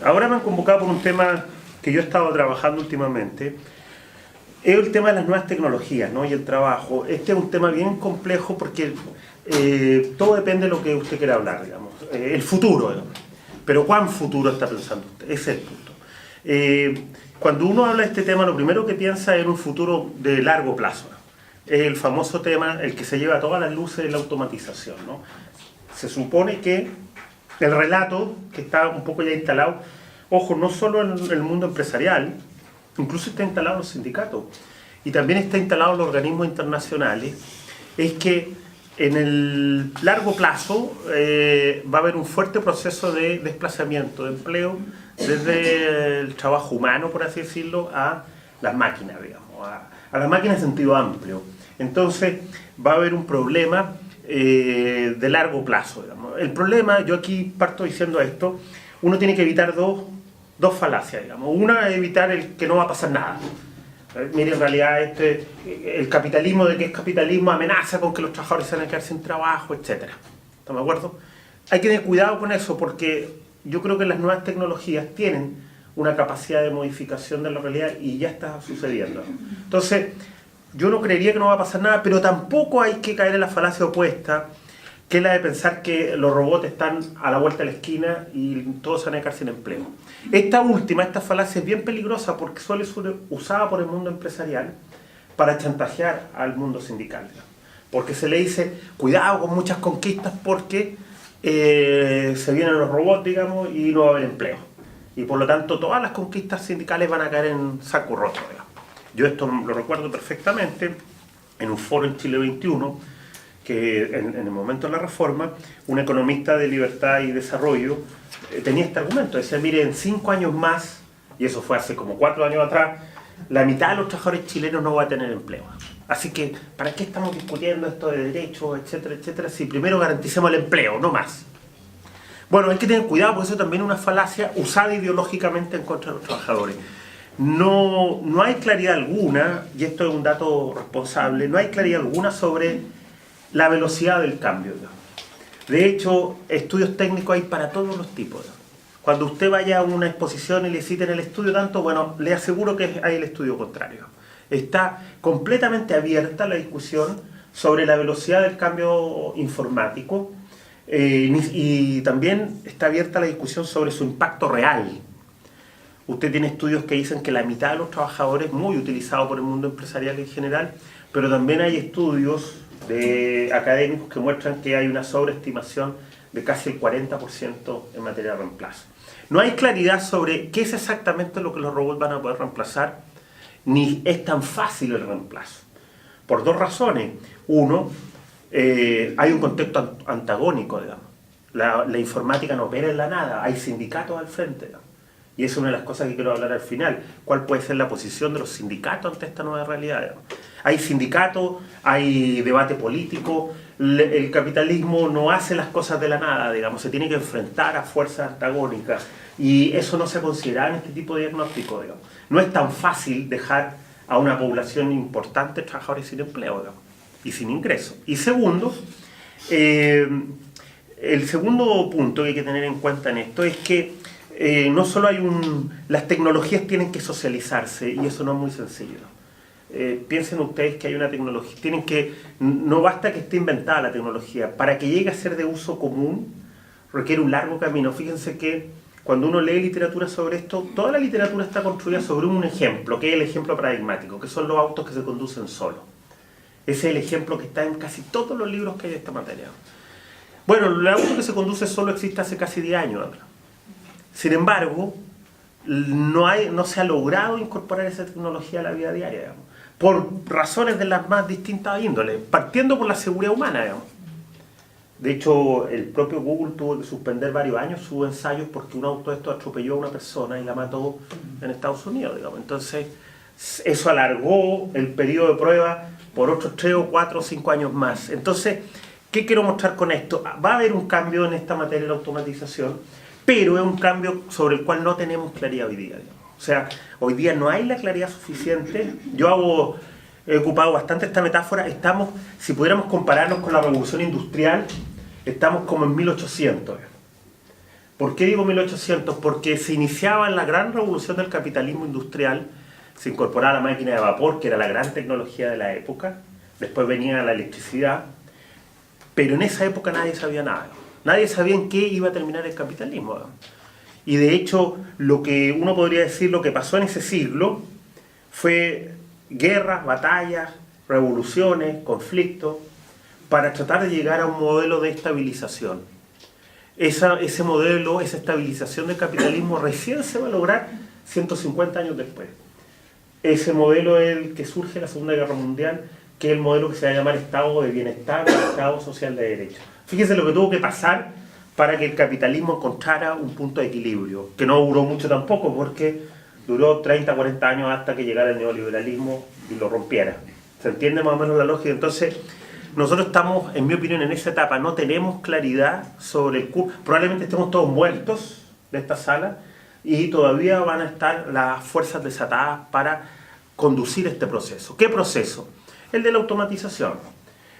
Ahora me han convocado por un tema que yo he estado trabajando últimamente. Es el tema de las nuevas tecnologías, ¿no? Y el trabajo. Este es un tema bien complejo porque todo depende de lo que usted quiera hablar, digamos. El futuro, digamos. Pero ¿cuán futuro está pensando usted? Ese es el punto. Cuando uno habla de este tema, lo primero que piensa es en un futuro de largo plazo, ¿no? Es el famoso tema, el que se lleva todas las luces de la automatización, ¿no? Se supone que el relato, que está un poco ya instalado, ojo, no solo en el mundo empresarial, incluso está instalado en los sindicatos y también está instalado en los organismos internacionales, es que en el largo plazo va a haber un fuerte proceso de desplazamiento de empleo desde el trabajo humano, por así decirlo, a las máquinas, digamos, a las máquinas en sentido amplio. Entonces va a haber un problema de largo plazo, digamos. El problema, yo aquí parto diciendo esto, uno tiene que evitar dos falacias, digamos. Una es evitar el que no va a pasar nada. Mire, en realidad el capitalismo, de que es capitalismo, amenaza con que los trabajadores se van a quedar sin trabajo, etc. ¿Estamos de acuerdo? Hay que tener cuidado con eso porque yo creo que las nuevas tecnologías tienen una capacidad de modificación de la realidad y ya está sucediendo. Entonces, yo no creería que no va a pasar nada, pero tampoco hay que caer en la falacia opuesta, que es la de pensar que los robots están a la vuelta de la esquina y todos se van a quedar sin empleo. Esta falacia es bien peligrosa porque suele ser usada por el mundo empresarial para chantajear al mundo sindical. Porque se le dice, cuidado con muchas conquistas porque se vienen los robots, digamos, y no va a haber empleo. Y por lo tanto todas las conquistas sindicales van a caer en saco roto, digamos. Yo esto lo recuerdo perfectamente en un foro en Chile 21, que en el momento de la reforma, un economista de libertad y desarrollo tenía este argumento. Decía, mire, en 5 años más, y eso fue hace como 4 años atrás, la mitad de los trabajadores chilenos no va a tener empleo. Así que, ¿para qué estamos discutiendo esto de derechos, etcétera, etcétera, si primero garanticemos el empleo, no más? Bueno, hay que tener cuidado, porque eso también es una falacia usada ideológicamente en contra de los trabajadores. No hay claridad alguna, y esto es un dato responsable, no hay claridad alguna sobre la velocidad del cambio, digamos. De hecho, estudios técnicos hay para todos los tipos, digamos. Cuando usted vaya a una exposición y le citen el estudio tanto, bueno, le aseguro que hay el estudio contrario. Está completamente abierta la discusión sobre la velocidad del cambio informático y también está abierta la discusión sobre su impacto real. Usted tiene estudios que dicen que la mitad de los trabajadores, muy utilizado por el mundo empresarial en general, pero también hay estudios académicos que muestran que hay una sobreestimación de casi el 40% en materia de reemplazo. No hay claridad sobre qué es exactamente lo que los robots van a poder reemplazar, ni es tan fácil el reemplazo. Por 2 razones. Uno, hay un contexto antagónico, digamos. La informática no opera en la nada, hay sindicatos al frente, digamos. Y esa es una de las cosas que quiero hablar al final. ¿Cuál puede ser la posición de los sindicatos ante esta nueva realidad, digamos? Hay sindicatos, hay debate político, el capitalismo no hace las cosas de la nada, digamos, se tiene que enfrentar a fuerzas antagónicas y eso no se considera en este tipo de diagnóstico, digamos. No es tan fácil dejar a una población importante de trabajadores sin empleo, digamos, y sin ingresos. Y segundo, el segundo punto que hay que tener en cuenta en esto es que no solo hay las tecnologías tienen que socializarse y eso no es muy sencillo. Piensen ustedes que hay una tecnología, no basta que esté inventada la tecnología, para que llegue a ser de uso común requiere un largo camino. Fíjense que cuando uno lee literatura sobre esto, toda la literatura está construida sobre un ejemplo, que es el ejemplo paradigmático, que son los autos que se conducen solos. Ese es el ejemplo que está en casi todos los libros que hay de esta materia. Bueno, el auto que se conduce solo existe hace casi 10 años ahora. Sin embargo, no se ha logrado incorporar esa tecnología a la vida diaria, digamos, por razones de las más distintas índoles, partiendo por la seguridad humana, digamos. De hecho, el propio Google tuvo que suspender varios años sus ensayos porque un auto de esto atropelló a una persona y la mató en Estados Unidos, digamos. Entonces, eso alargó el periodo de prueba por otros 3 o 4 o 5 años más. Entonces, ¿qué quiero mostrar con esto? Va a haber un cambio en esta materia de la automatización, pero es un cambio sobre el cual no tenemos claridad hoy día, digamos. O sea, hoy día no hay la claridad suficiente. He ocupado bastante esta metáfora. Estamos, si pudiéramos compararnos con la revolución industrial, estamos como en 1800. ¿Por qué digo 1800? Porque se iniciaba la gran revolución del capitalismo industrial, se incorporaba la máquina de vapor, que era la gran tecnología de la época, después venía la electricidad, pero en esa época nadie sabía nada. Nadie sabía en qué iba a terminar el capitalismo. Y de hecho, lo que uno podría decir, lo que pasó en ese siglo, fue guerras, batallas, revoluciones, conflictos, para tratar de llegar a un modelo de estabilización. Ese modelo, esa estabilización del capitalismo recién se va a lograr 150 años después. Ese modelo es el que surge en la Segunda Guerra Mundial, que es el modelo que se va a llamar Estado de Bienestar, Estado Social de Derecho. Fíjense lo que tuvo que pasar para que el capitalismo encontrara un punto de equilibrio, que no duró mucho tampoco, porque duró 30, 40 años hasta que llegara el neoliberalismo y lo rompiera. ¿Se entiende más o menos la lógica? Entonces, nosotros estamos, en mi opinión, en esa etapa, no tenemos claridad sobre el curso. Probablemente estemos todos muertos de esta sala y todavía van a estar las fuerzas desatadas para conducir este proceso. ¿Qué proceso? El de la automatización.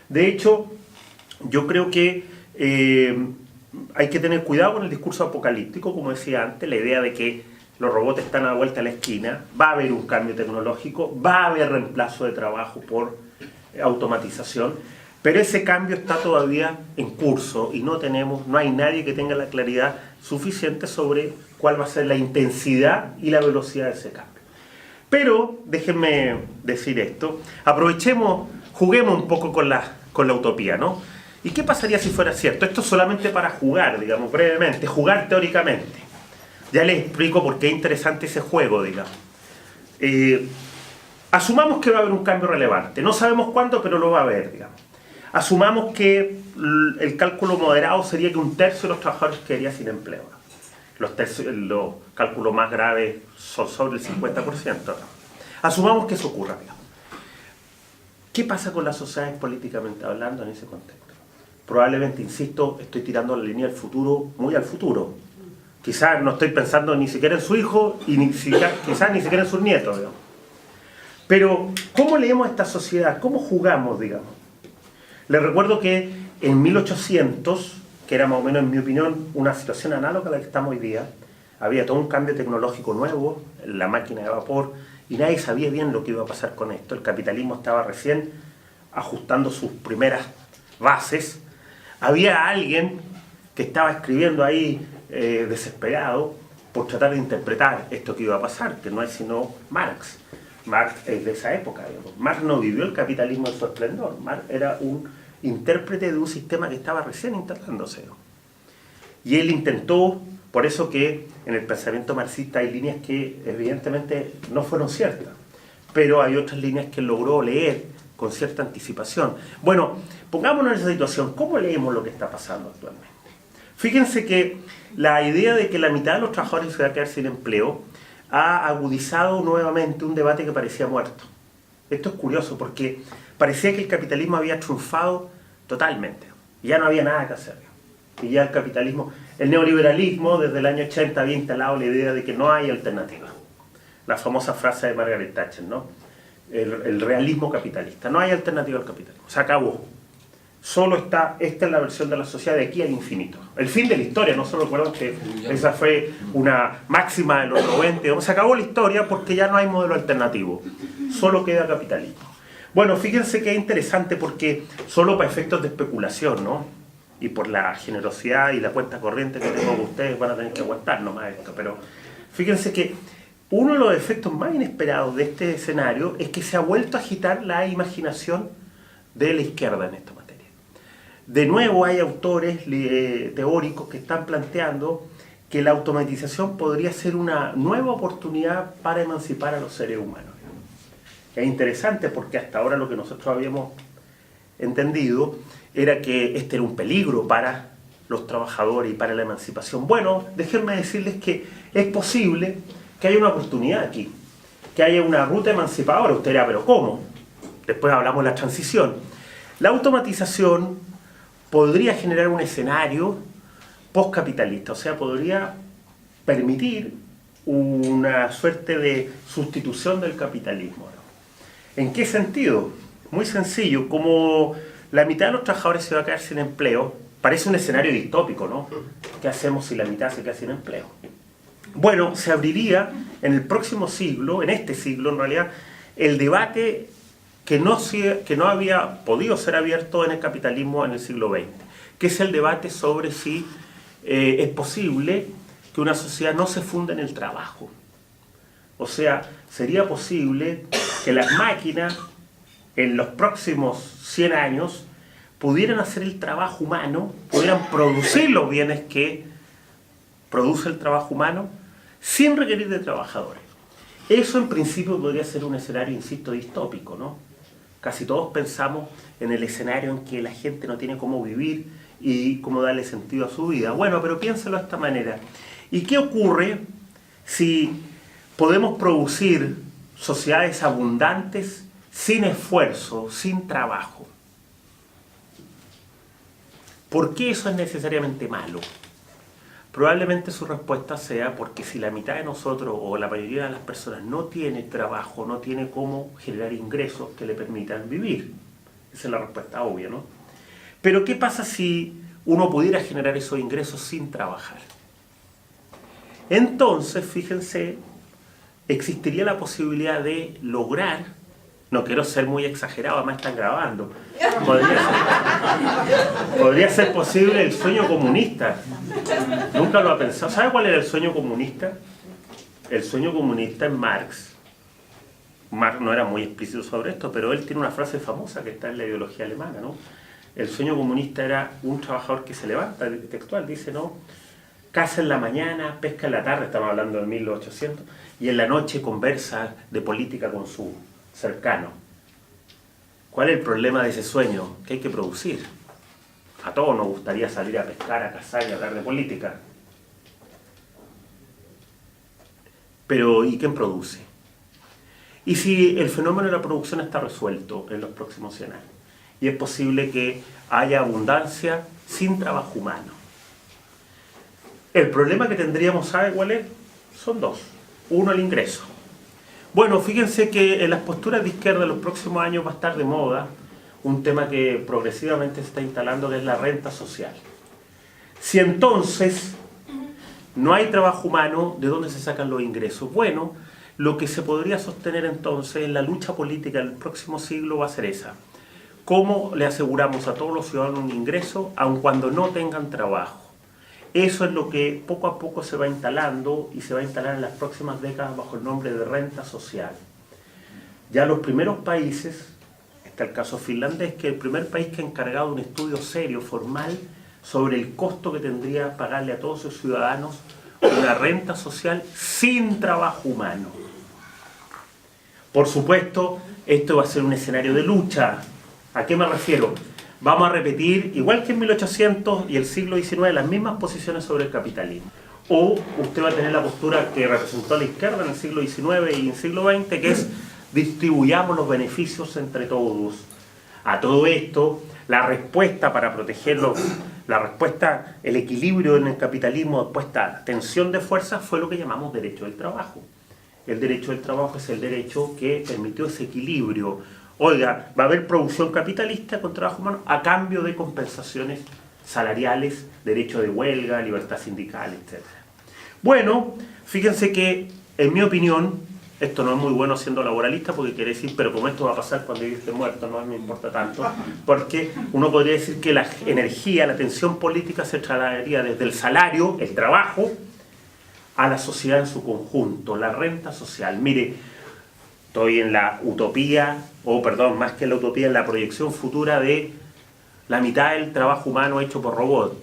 De hecho, yo creo que hay que tener cuidado con el discurso apocalíptico, como decía antes, la idea de que los robots están a la vuelta de la esquina, va a haber un cambio tecnológico, va a haber reemplazo de trabajo por automatización, pero ese cambio está todavía en curso y no hay nadie que tenga la claridad suficiente sobre cuál va a ser la intensidad y la velocidad de ese cambio. Pero, déjenme decir esto, aprovechemos, juguemos un poco con la utopía, ¿no? ¿Y qué pasaría si fuera cierto? Esto es solamente para jugar, digamos, brevemente, jugar teóricamente. Ya les explico por qué es interesante ese juego, digamos. Asumamos que va a haber un cambio relevante. No sabemos cuándo, pero lo va a haber, digamos. Asumamos que el cálculo moderado sería que un tercio de los trabajadores quedaría sin empleo. Los cálculos más graves son sobre el 50%. Asumamos que eso ocurra, digamos. ¿Qué pasa con las sociedades políticamente hablando en ese contexto? Probablemente, insisto, estoy tirando la línea del futuro, muy al futuro. Quizás no estoy pensando ni siquiera en su hijo y quizás ni siquiera en sus nietos, digamos. Pero, ¿cómo leemos esta sociedad? ¿Cómo jugamos, digamos? Les recuerdo que en 1800, que era más o menos, en mi opinión, una situación análoga a la que estamos hoy día, había todo un cambio tecnológico nuevo, la máquina de vapor, y nadie sabía bien lo que iba a pasar con esto. El capitalismo estaba recién ajustando sus primeras bases. Había alguien que estaba escribiendo ahí desesperado por tratar de interpretar esto que iba a pasar, que no es sino Marx. Marx es de esa época, digamos. Marx no vivió el capitalismo en su esplendor. Marx era un intérprete de un sistema que estaba recién instalándose. Y él intentó, por eso que en el pensamiento marxista hay líneas que evidentemente no fueron ciertas, pero hay otras líneas que logró leer con cierta anticipación. Bueno, pongámonos en esa situación. ¿Cómo leemos lo que está pasando actualmente? Fíjense que la idea de que la mitad de los trabajadores se va a quedar sin empleo ha agudizado nuevamente un debate que parecía muerto. Esto es curioso porque parecía que el capitalismo había triunfado totalmente. Ya no había nada que hacer. Y ya el capitalismo, el neoliberalismo desde el año 80 había instalado la idea de que no hay alternativa. La famosa frase de Margaret Thatcher, ¿no? El realismo capitalista. No hay alternativa al capitalismo. Se acabó. Solo esta es la versión de la sociedad de aquí al infinito. El fin de la historia, no se recuerdan que esa fue una máxima de los 90. Se acabó la historia porque ya no hay modelo alternativo. Solo queda capitalismo. Bueno, fíjense que es interesante porque solo para efectos de especulación, ¿no? Y por la generosidad y la cuenta corriente que tengo con ustedes van a tener que aguantar nomás esto. Pero fíjense que uno de los efectos más inesperados de este escenario es que se ha vuelto a agitar la imaginación de la izquierda en esta materia. De nuevo hay autores teóricos que están planteando que la automatización podría ser una nueva oportunidad para emancipar a los seres humanos. Es interesante porque hasta ahora lo que nosotros habíamos entendido era que este era un peligro para los trabajadores y para la emancipación. Bueno, déjenme decirles que es posible que haya una oportunidad aquí, que haya una ruta emancipadora. Usted dirá, ¿pero cómo? Después hablamos de la transición. La automatización podría generar un escenario postcapitalista, o sea, podría permitir una suerte de sustitución del capitalismo, ¿no? ¿En qué sentido? Muy sencillo, como la mitad de los trabajadores se va a quedar sin empleo, parece un escenario distópico, ¿no? ¿Qué hacemos si la mitad se queda sin empleo? Bueno, se abriría en el próximo siglo, en este siglo en realidad, el debate que no había podido ser abierto en el capitalismo en el siglo XX, que es el debate sobre si es posible que una sociedad no se funda en el trabajo. O sea, sería posible que las máquinas en los próximos 100 años pudieran hacer el trabajo humano, pudieran producir los bienes que produce el trabajo humano sin requerir de trabajadores. Eso en principio podría ser un escenario, insisto, distópico, ¿no? Casi todos pensamos en el escenario en que la gente no tiene cómo vivir y cómo darle sentido a su vida. Bueno, pero piénselo de esta manera. ¿Y qué ocurre si podemos producir sociedades abundantes sin esfuerzo, sin trabajo? ¿Por qué eso es necesariamente malo? Probablemente su respuesta sea porque si la mitad de nosotros o la mayoría de las personas no tiene trabajo, no tiene cómo generar ingresos que le permitan vivir. Esa es la respuesta obvia, ¿no? Pero ¿qué pasa si uno pudiera generar esos ingresos sin trabajar? Entonces, fíjense, existiría la posibilidad de lograr, no quiero ser muy exagerado, además están grabando, podría ser posible el sueño comunista. Nunca lo ha pensado. ¿Sabe cuál era el sueño comunista? El sueño comunista en Marx. Marx no era muy explícito sobre esto, pero él tiene una frase famosa que está en la ideología alemana, ¿no? El sueño comunista era un trabajador que se levanta, textual, dice, ¿no? Caza en la mañana, pesca en la tarde, estamos hablando de 1800, y en la noche conversa de política con su cercano. ¿Cuál es el problema de ese sueño? Que hay que producir. A todos nos gustaría salir a pescar, a cazar y a hablar de política. Pero ¿y quién produce? ¿Y si el fenómeno de la producción está resuelto en los próximos 100 años? Y es posible que haya abundancia sin trabajo humano. El problema que tendríamos, ¿sabe cuál es? Son dos. Uno, el ingreso. Bueno, fíjense que en las posturas de izquierda en los próximos años va a estar de moda un tema que progresivamente se está instalando, que es la renta social. Si entonces no hay trabajo humano, ¿de dónde se sacan los ingresos? Bueno, lo que se podría sostener entonces en la lucha política del próximo siglo va a ser esa. ¿Cómo le aseguramos a todos los ciudadanos un ingreso, aun cuando no tengan trabajo? Eso es lo que poco a poco se va instalando y se va a instalar en las próximas décadas bajo el nombre de renta social. Ya los primeros países, está el caso finlandés, que es el primer país que ha encargado un estudio serio, formal, sobre el costo que tendría pagarle a todos sus ciudadanos una renta social sin trabajo humano. Por supuesto, esto va a ser un escenario de lucha. ¿A qué me refiero? Vamos a repetir, igual que en 1800 y el siglo XIX, las mismas posiciones sobre el capitalismo. O usted va a tener la postura que representó a la izquierda en el siglo XIX y en el siglo XX, que es distribuyamos los beneficios entre todos. A todo esto, la respuesta para protegerlo, la respuesta, el equilibrio en el capitalismo, respuesta tensión de fuerzas, fue lo que llamamos derecho del trabajo. El derecho del trabajo es el derecho que permitió ese equilibrio. Oiga, va a haber producción capitalista con trabajo humano a cambio de compensaciones salariales, derecho de huelga, libertad sindical, etc. Bueno, fíjense que, en mi opinión, esto no es muy bueno siendo laboralista porque quiere decir, pero como esto va a pasar cuando yo esté muerto, no me importa tanto, porque uno podría decir que la energía, la tensión política se trasladaría desde el salario, el trabajo, a la sociedad en su conjunto, la renta social. Mire, estoy en la utopía, más que en la utopía, en la proyección futura de la mitad del trabajo humano hecho por robots.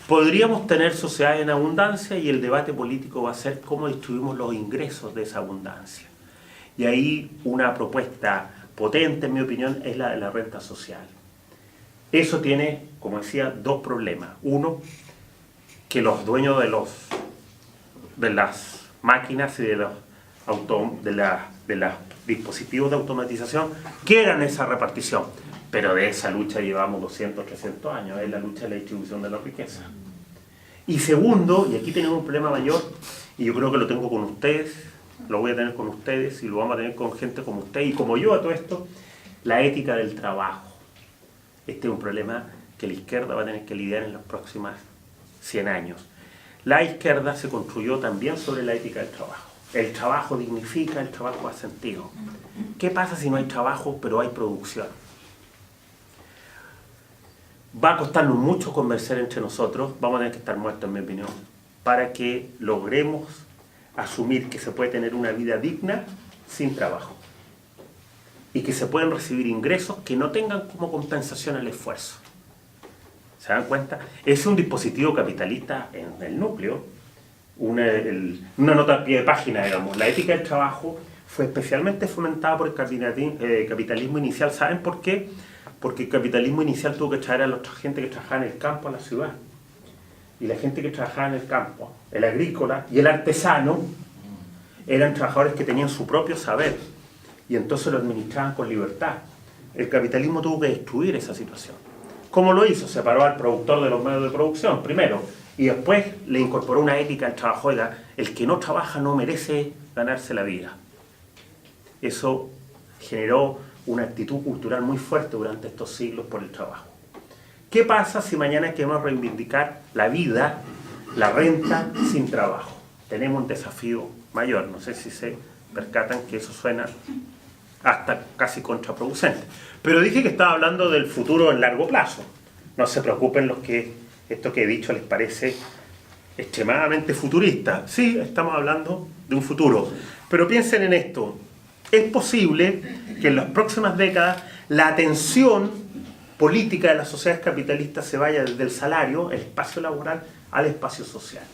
Podríamos tener sociedades en abundancia y el debate político va a ser cómo distribuimos los ingresos de esa abundancia. Y ahí una propuesta potente, en mi opinión, es la de la renta social. Eso tiene, como decía, dos problemas. Uno, que los dueños de las máquinas y de los dispositivos de automatización quieran esa repartición. Pero de esa lucha llevamos 200, 300 años, es la lucha de la distribución de la riqueza. Y segundo, y aquí tenemos un problema mayor, y yo creo que lo tengo con ustedes, lo voy a tener con ustedes, y lo vamos a tener con gente como usted y como yo a todo esto, la ética del trabajo. Este es un problema que la izquierda va a tener que lidiar en los próximos 100 años. La izquierda se construyó también sobre la ética del trabajo. El trabajo dignifica, el trabajo da sentido. ¿Qué pasa si no hay trabajo pero hay producción? Va a costarnos mucho convencer entre nosotros, vamos a tener que estar muertos en mi opinión, para que logremos asumir que se puede tener una vida digna sin trabajo. Y que se pueden recibir ingresos que no tengan como compensación el esfuerzo. ¿Se dan cuenta? Es un dispositivo capitalista en el núcleo. Una nota a pie de página, digamos. La ética del trabajo fue especialmente fomentada por el capitalismo inicial. ¿Saben por qué? Porque el capitalismo inicial tuvo que traer a la gente que trabajaba en el campo a la ciudad. Y la gente que trabajaba en el campo, el agrícola y el artesano, eran trabajadores que tenían su propio saber. Y entonces lo administraban con libertad. El capitalismo tuvo que destruir esa situación. ¿Cómo lo hizo? Separó al productor de los medios de producción, primero. Y después le incorporó una ética al trabajo. Oiga, el que no trabaja no merece ganarse la vida. Eso generó una actitud cultural muy fuerte durante estos siglos por el trabajo. ¿Qué pasa si mañana queremos reivindicar la vida, la renta sin trabajo? Tenemos un desafío mayor. No sé si se percatan que eso suena hasta casi contraproducente. Pero dije que estaba hablando del futuro en largo plazo. No se preocupen los que esto que he dicho les parece extremadamente futurista. Sí, estamos hablando de un futuro. Pero piensen en esto. Es posible que en las próximas décadas la atención política de las sociedades capitalistas se vaya desde el salario, el espacio laboral, al espacio social.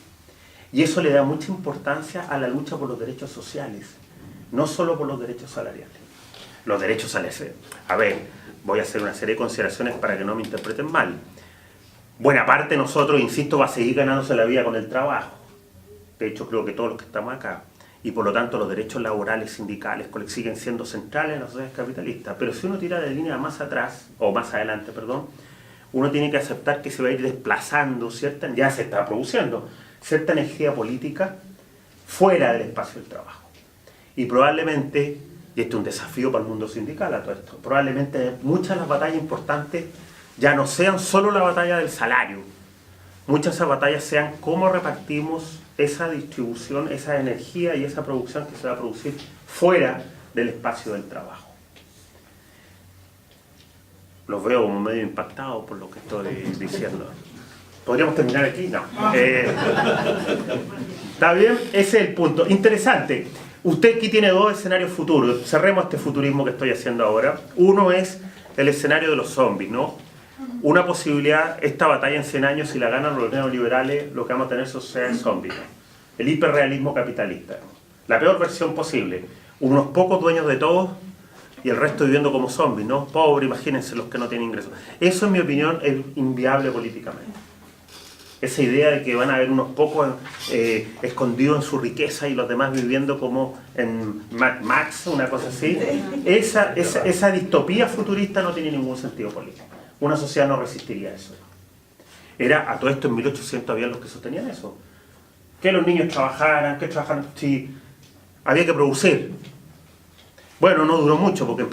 Y eso le da mucha importancia a la lucha por los derechos sociales, no solo por los derechos salariales. Los derechos salariales. A ver, voy a hacer una serie de consideraciones para que no me interpreten mal. Buena parte de nosotros, insisto, va a seguir ganándose la vida con el trabajo. De hecho, creo que todos los que estamos acá. Y por lo tanto, los derechos laborales, sindicales, siguen siendo centrales en las sociedades capitalistas. Pero si uno tira la línea más atrás, o más adelante, perdón, uno tiene que aceptar que se va a ir desplazando, ya se está produciendo, cierta energía política fuera del espacio del trabajo. Y probablemente, y este es un desafío para el mundo sindical a todo esto, probablemente muchas de las batallas importantes ya no sean solo la batalla del salario. Muchas de esas batallas sean cómo repartimos esa distribución, esa energía y esa producción que se va a producir fuera del espacio del trabajo. Los veo como medio impactados por lo que estoy diciendo. ¿Podríamos terminar aquí? No. ¿Está bien? Ese es el punto. Interesante. Usted aquí tiene dos escenarios futuros. Cerremos este futurismo que estoy haciendo ahora. Uno es el escenario de los zombies, ¿no? Una posibilidad, esta batalla en 100 años, si la ganan los neoliberales, lo que vamos a tener son sociedades zombies, ¿no? El hiperrealismo capitalista, ¿no? La peor versión posible. Unos pocos dueños de todos y el resto viviendo como zombies, ¿no? Pobres, imagínense los que no tienen ingresos. Eso, en mi opinión, es inviable políticamente. Esa idea de que van a haber unos pocos escondidos en su riqueza y los demás viviendo como en Mad Max, una cosa así, esa distopía futurista no tiene ningún sentido político. Una sociedad no resistiría eso. A todo esto en 1800 había los que sostenían eso. Que los niños trabajaran, si había que producir. Bueno, no duró mucho porque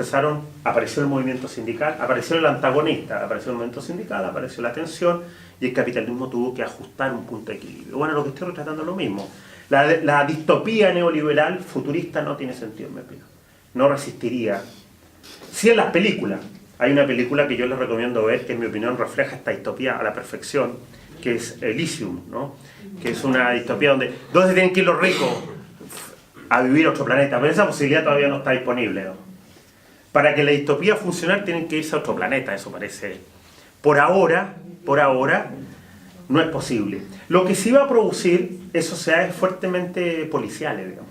apareció el movimiento sindical, apareció el antagonista, apareció el movimiento sindical, apareció la tensión y el capitalismo tuvo que ajustar un punto de equilibrio. Bueno, lo que estoy retratando es lo mismo. La distopía neoliberal futurista no tiene sentido, en mi opinión. No resistiría. Sí, en las películas. Hay una película que yo les recomiendo ver que en mi opinión refleja esta distopía a la perfección, que es Elysium, ¿no? Que es una distopía donde tienen que ir los ricos a vivir a otro planeta, pero esa posibilidad todavía no está disponible, ¿no? Para que la distopía funcione tienen que irse a otro planeta, eso parece. Por ahora, no es posible. Lo que sí va a producir es sociedades fuertemente policiales, digamos.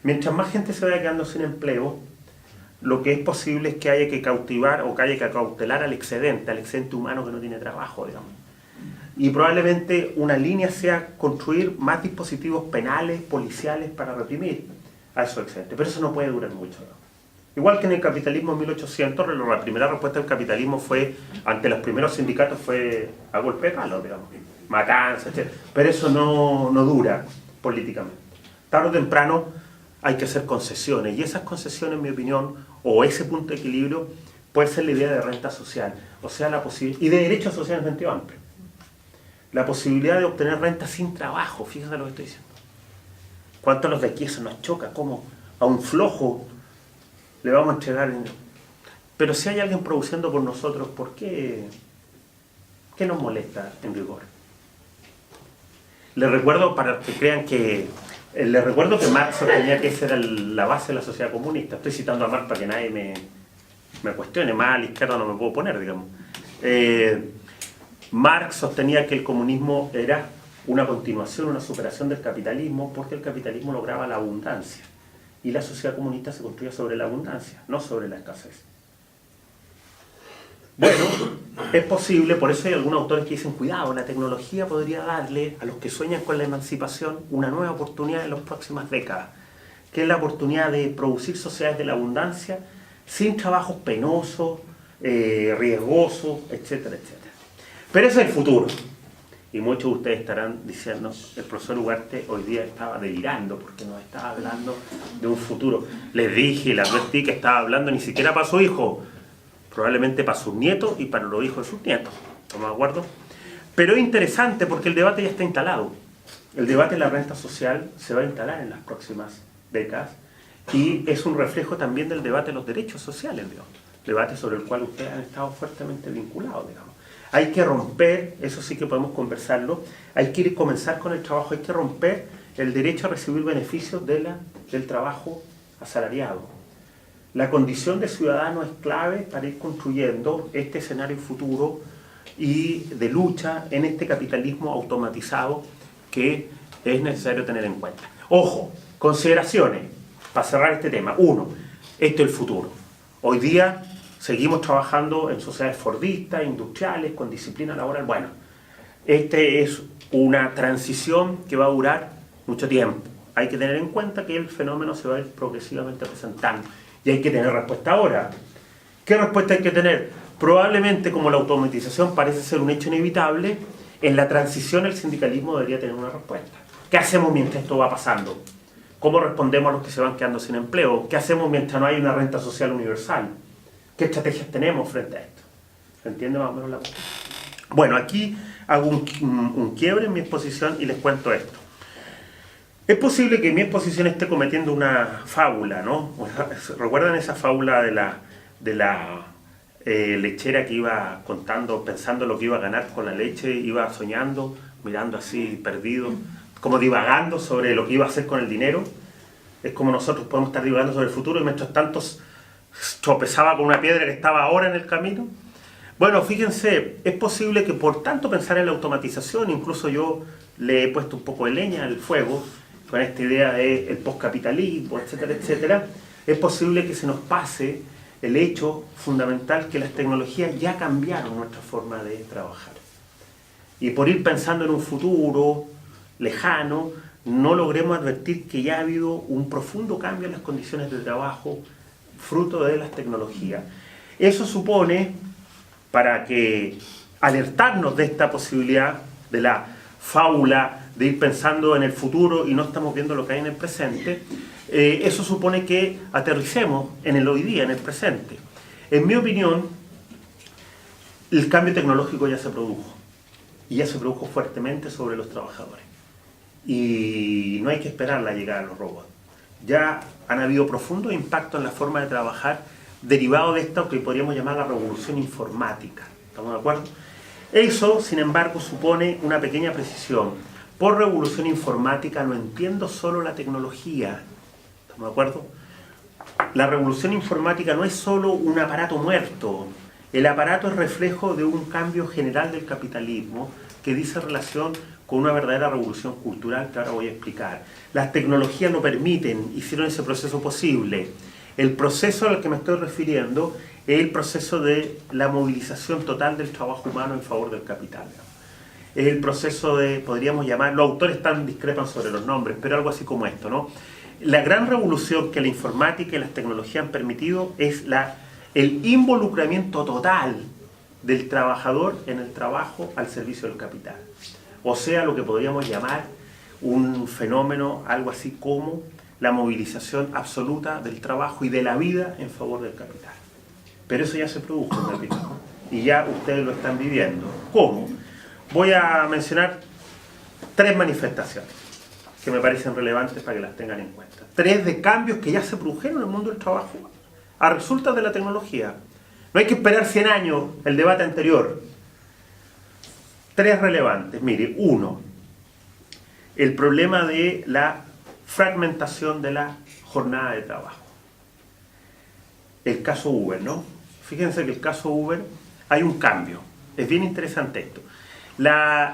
Mientras más gente se vaya quedando sin empleo, lo que es posible es que haya que cautivar o que haya que cautelar al excedente humano que no tiene trabajo, digamos. Y probablemente una línea sea construir más dispositivos penales, policiales, para reprimir a esos excedentes. Pero eso no puede durar mucho, ¿no? Igual que en el capitalismo en 1800, la primera respuesta del capitalismo fue, ante los primeros sindicatos, fue a golpe de palo, digamos, matanzas, etc. Pero eso no dura políticamente. Tarde o temprano hay que hacer concesiones, y esas concesiones, en mi opinión, o ese punto de equilibrio, puede ser la idea de renta social, o sea, la posibilidad, y de derechos sociales en sentido amplio. La posibilidad de obtener renta sin trabajo, fíjense lo que estoy diciendo. ¿Cuántos los de aquí eso nos choca? ¿Cómo a un flojo le vamos a entregar? Pero si hay alguien produciendo por nosotros, ¿por qué? ¿Qué nos molesta en rigor? Les recuerdo, para que crean que... Les recuerdo que Marx sostenía que esa era la base de la sociedad comunista. Estoy citando a Marx para que nadie me cuestione. Más a la izquierda no me puedo poner, digamos. Marx sostenía que el comunismo era una continuación, una superación del capitalismo, porque el capitalismo lograba la abundancia. Y la sociedad comunista se construía sobre la abundancia, no sobre la escasez. Bueno, es posible, por eso hay algunos autores que dicen, cuidado, la tecnología podría darle a los que sueñan con la emancipación una nueva oportunidad en las próximas décadas, que es la oportunidad de producir sociedades de la abundancia sin trabajos penosos, riesgosos, etcétera, etcétera. Pero ese es el futuro. Y muchos de ustedes estarán diciendo, el profesor Ugarte hoy día estaba delirando porque nos estaba hablando de un futuro. Les dije, les advertí que estaba hablando ni siquiera para su hijo, probablemente para sus nietos y para los hijos de sus nietos. ¿Estamos de acuerdo? Pero es interesante porque el debate ya está instalado. El debate de la renta social se va a instalar en las próximas décadas y es un reflejo también del debate de los derechos sociales, digamos. Debate sobre el cual ustedes han estado fuertemente vinculados, digamos. Hay que romper, eso sí que podemos conversarlo, hay que comenzar con el trabajo, hay que romper el derecho a recibir beneficios del trabajo asalariado. La condición de ciudadano es clave para ir construyendo este escenario futuro y de lucha en este capitalismo automatizado que es necesario tener en cuenta. Ojo, consideraciones para cerrar este tema. Uno, esto es el futuro. Hoy día seguimos trabajando en sociedades fordistas, industriales, con disciplina laboral. Bueno, este es una transición que va a durar mucho tiempo. Hay que tener en cuenta que el fenómeno se va a ir progresivamente presentando. Y hay que tener respuesta ahora. ¿Qué respuesta hay que tener? Probablemente, como la automatización parece ser un hecho inevitable, en la transición el sindicalismo debería tener una respuesta. ¿Qué hacemos mientras esto va pasando? ¿Cómo respondemos a los que se van quedando sin empleo? ¿Qué hacemos mientras no hay una renta social universal? ¿Qué estrategias tenemos frente a esto? ¿Se entiende más o menos la cuestión? Bueno, aquí hago un quiebre en mi exposición y les cuento esto. Es posible que mi exposición esté cometiendo una fábula, ¿no? ¿Recuerdan esa fábula de la lechera que iba contando, pensando lo que iba a ganar con la leche, iba soñando, mirando así perdido, como divagando sobre lo que iba a hacer con el dinero? Es como nosotros podemos estar divagando sobre el futuro y mientras tanto tropezaba con una piedra que estaba ahora en el camino. Bueno, fíjense, es posible que por tanto pensar en la automatización, incluso yo le he puesto un poco de leña al fuego, con esta idea del postcapitalismo, etcétera, etcétera, es posible que se nos pase el hecho fundamental que las tecnologías ya cambiaron nuestra forma de trabajar. Y por ir pensando en un futuro lejano, no logremos advertir que ya ha habido un profundo cambio en las condiciones de trabajo fruto de las tecnologías. Eso supone, para que alertarnos de esta posibilidad, de la fábula de ir pensando en el futuro y no estamos viendo lo que hay en el presente, eso supone que aterricemos en el hoy día, en el presente. En mi opinión, el cambio tecnológico ya se produjo, y ya se produjo fuertemente sobre los trabajadores. Y no hay que esperar la llegada de los robots. Ya han habido profundos impactos en la forma de trabajar derivado de esto que podríamos llamar la revolución informática. ¿Estamos de acuerdo? Eso, sin embargo, supone una pequeña precisión. Por revolución informática no entiendo solo la tecnología. ¿Estamos de acuerdo? La revolución informática no es solo un aparato muerto. El aparato es reflejo de un cambio general del capitalismo que dice relación con una verdadera revolución cultural que ahora voy a explicar. Las tecnologías lo permiten, hicieron ese proceso posible. El proceso al que me estoy refiriendo es el proceso de la movilización total del trabajo humano en favor del capital. Es el proceso de, podríamos llamar, los autores discrepan sobre los nombres, pero algo así como esto, ¿no? La gran revolución que la informática y las tecnologías han permitido es el involucramiento total del trabajador en el trabajo al servicio del capital. O sea, lo que podríamos llamar un fenómeno, algo así como la movilización absoluta del trabajo y de la vida en favor del capital. Pero eso ya se produjo en México y ya ustedes lo están viviendo. ¿Cómo? Voy a mencionar 3 manifestaciones que me parecen relevantes para que las tengan en cuenta. 3 de cambios que ya se produjeron en el mundo del trabajo a resultas de la tecnología. No hay que esperar 100 años el debate anterior. 3 relevantes. Mire, 1, el problema de la fragmentación de la jornada de trabajo. El caso Uber, ¿no? Fíjense que el caso Uber hay un cambio. Es bien interesante esto.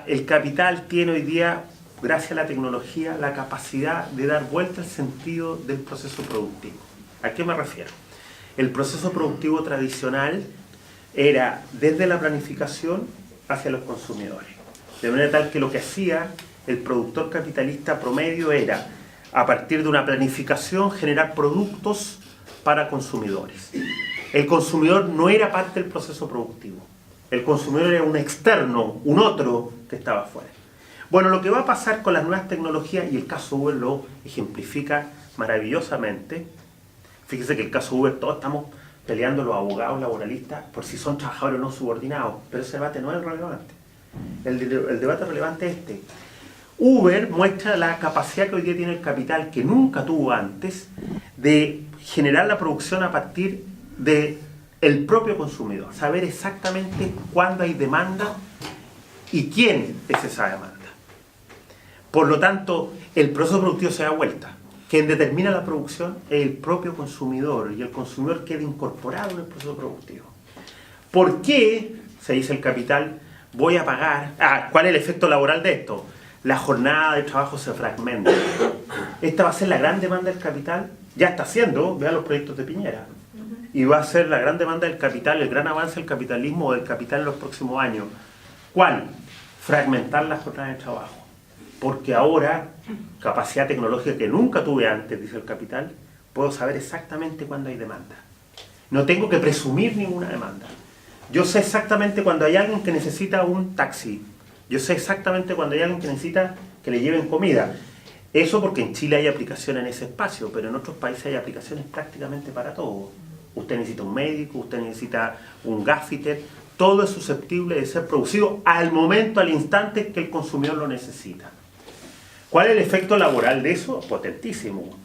El capital tiene hoy día, gracias a la tecnología, la capacidad de dar vuelta al sentido del proceso productivo. ¿A qué me refiero? El proceso productivo tradicional era desde la planificación hacia los consumidores. De manera tal que lo que hacía el productor capitalista promedio era, a partir de una planificación, generar productos para consumidores. El consumidor no era parte del proceso productivo. El consumidor era un externo, un otro que estaba afuera. Bueno, lo que va a pasar con las nuevas tecnologías, y el caso Uber lo ejemplifica maravillosamente. Fíjense que el caso Uber, todos estamos peleando los abogados laboralistas por si son trabajadores o no subordinados, pero ese debate no es relevante. El debate relevante es este. Uber muestra la capacidad que hoy día tiene el capital, que nunca tuvo antes, de generar la producción a partir del propio consumidor. Saber exactamente cuándo hay demanda y quién es esa demanda. Por lo tanto, el proceso productivo se da vuelta. Quien determina la producción es el propio consumidor, y el consumidor queda incorporado en el proceso productivo. ¿Por qué, se dice el capital, voy a pagar? ¿Cuál es el efecto laboral de esto? La jornada de trabajo se fragmenta. Esta va a ser la gran demanda del capital. Ya está haciendo, vean los proyectos de Piñera. Y va a ser la gran demanda del capital, el gran avance del capitalismo o del capital en los próximos años. ¿Cuál? Fragmentar la jornada de trabajo. Porque ahora, capacidad tecnológica que nunca tuve antes, dice el capital, puedo saber exactamente cuándo hay demanda. No tengo que presumir ninguna demanda. Yo sé exactamente cuando hay alguien que necesita un taxi. Yo sé exactamente cuando hay alguien que necesita que le lleven comida. Eso porque en Chile hay aplicaciones en ese espacio, pero en otros países hay aplicaciones prácticamente para todo. Usted necesita un médico, usted necesita un gaffiter. Todo es susceptible de ser producido al momento, al instante que el consumidor lo necesita. ¿Cuál es el efecto laboral de eso? Potentísimo.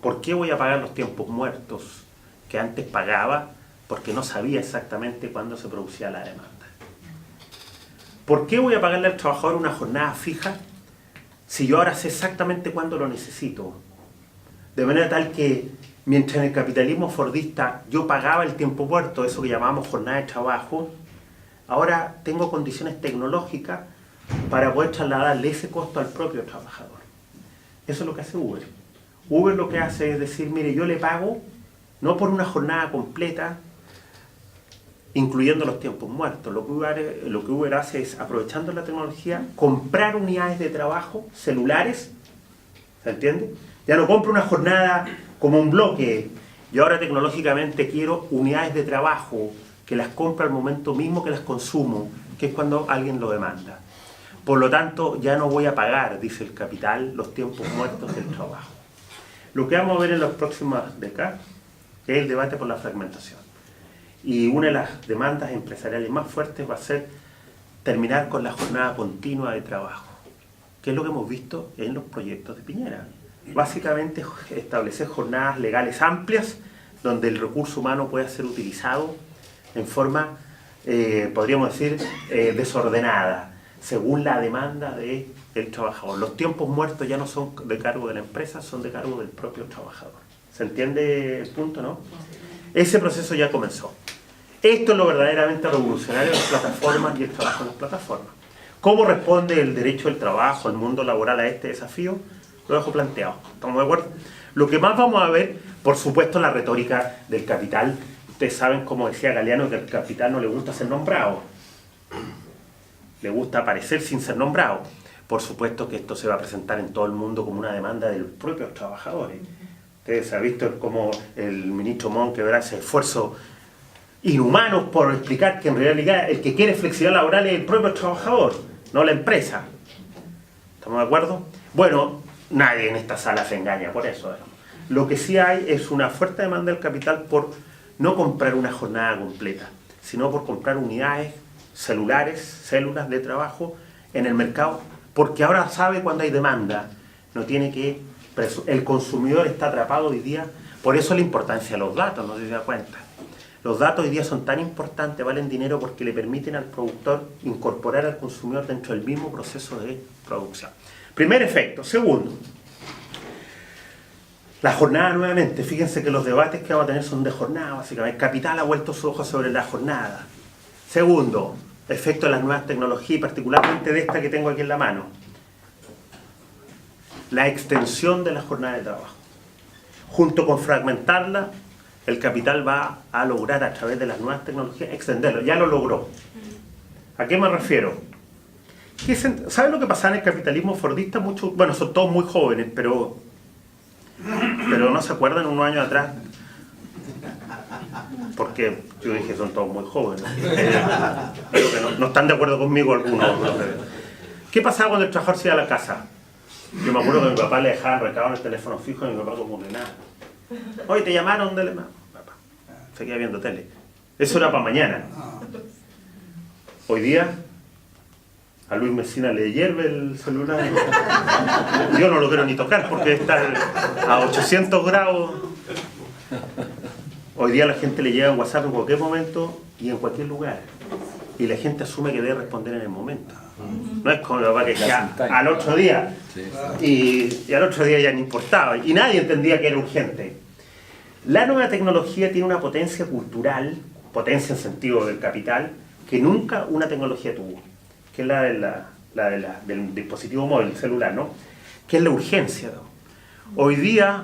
¿Por qué voy a pagar los tiempos muertos que antes pagaba? Porque no sabía exactamente cuándo se producía la demanda. ¿Por qué voy a pagarle al trabajador una jornada fija si yo ahora sé exactamente cuándo lo necesito? De manera tal que, mientras en el capitalismo fordista yo pagaba el tiempo muerto, eso que llamamos jornada de trabajo, ahora tengo condiciones tecnológicas para poder trasladarle ese costo al propio trabajador. Eso es lo que hace Uber. Uber lo que hace es decir, mire, yo le pago no por una jornada completa, incluyendo los tiempos muertos. Lo que Uber hace es, aprovechando la tecnología, comprar unidades de trabajo, celulares, ¿se entiende? Ya no compro una jornada como un bloque. Yo ahora tecnológicamente quiero unidades de trabajo que las compro al momento mismo que las consumo, que es cuando alguien lo demanda. Por lo tanto, ya no voy a pagar, dice el capital, los tiempos muertos del trabajo. Lo que vamos a ver en las próximas décadas es el debate por la fragmentación. Y una de las demandas empresariales más fuertes va a ser terminar con la jornada continua de trabajo, que es lo que hemos visto en los proyectos de Piñera. Básicamente establecer jornadas legales amplias donde el recurso humano pueda ser utilizado en forma, podríamos decir, desordenada, según la demanda del trabajador. Los tiempos muertos ya no son de cargo de la empresa, son de cargo del propio trabajador. ¿Se entiende el punto, no? Ese proceso ya comenzó. Esto es lo verdaderamente revolucionario de las plataformas y el trabajo en las plataformas. ¿Cómo responde el derecho del trabajo, el mundo laboral a este desafío? Lo dejo planteado. ¿Estamos de acuerdo? Lo que más vamos a ver, por supuesto, la retórica del capital. Ustedes saben, como decía Galeano, que al capital no le gusta ser nombrado. Le gusta aparecer sin ser nombrado. Por supuesto que esto se va a presentar en todo el mundo como una demanda de los propios trabajadores. Ustedes han visto cómo el ministro Montt hace esfuerzos inhumanos por explicar que en realidad el que quiere flexibilidad laboral es el propio trabajador, no la empresa. ¿Estamos de acuerdo? Bueno, nadie en esta sala se engaña por eso. Lo que sí hay es una fuerte demanda del capital por no comprar una jornada completa, sino por comprar unidades celulares, células de trabajo en el mercado, porque ahora sabe cuando hay demanda, no tiene que, el consumidor está atrapado hoy día, por eso la importancia de los datos, no se da cuenta. Los datos hoy día son tan importantes, valen dinero porque le permiten al productor incorporar al consumidor dentro del mismo proceso de producción. Primer efecto. Segundo, la jornada nuevamente. Fíjense que los debates que vamos a tener son de jornada, básicamente. Capital ha vuelto sus ojos sobre la jornada. Segundo, efecto de las nuevas tecnologías, y particularmente de esta que tengo aquí en la mano. La extensión de la jornada de trabajo. Junto con fragmentarla, el capital va a lograr a través de las nuevas tecnologías extenderlo. Ya lo logró. ¿A qué me refiero? ¿Saben lo que pasaba en el capitalismo fordista? Muchos, bueno, son todos muy jóvenes, pero no se acuerdan unos años atrás. Porque yo dije, son todos muy jóvenes. No están de acuerdo conmigo algunos. ¿Qué pasaba cuando el trabajador se iba a la casa? Yo me acuerdo que mi papá le dejaba recado en el teléfono fijo y mi papá como que nada. Hoy te llamaron del... Papá, seguía viendo tele. Eso era para mañana. Hoy día, a Luis Messina le hierve el celular. Yo no lo quiero ni tocar porque está a 800 grados. Hoy día la gente le llega en WhatsApp en cualquier momento y en cualquier lugar. Y la gente asume que debe responder en el momento. No es como mi papá que ya al otro día. Y al otro día ya no importaba. Y nadie entendía que era urgente. La nueva tecnología tiene una potencia cultural, potencia en sentido del capital, que nunca una tecnología tuvo, que es del dispositivo móvil, celular, ¿no? Que es la urgencia, ¿no? Hoy día